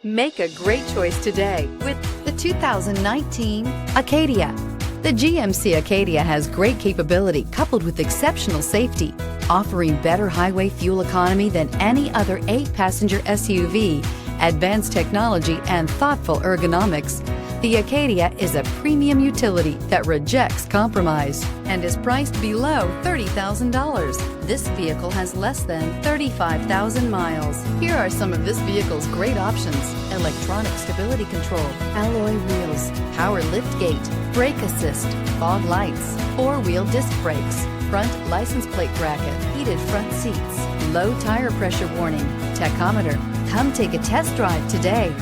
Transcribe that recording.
Make a great choice today with the 2019 Acadia. The GMC Acadia has great capability coupled with exceptional safety, offering better highway fuel economy than any other 8-passenger SUV, advanced technology, and thoughtful ergonomics. The Acadia is a premium utility that rejects compromise and is priced below $30,000. This vehicle has less than 35,000 miles. Here are some of this vehicle's great options: electronic stability control, alloy wheels, power liftgate, brake assist, fog lights, 4-wheel disc brakes, front license plate bracket, heated front seats, low tire pressure warning, tachometer. Come take a test drive today.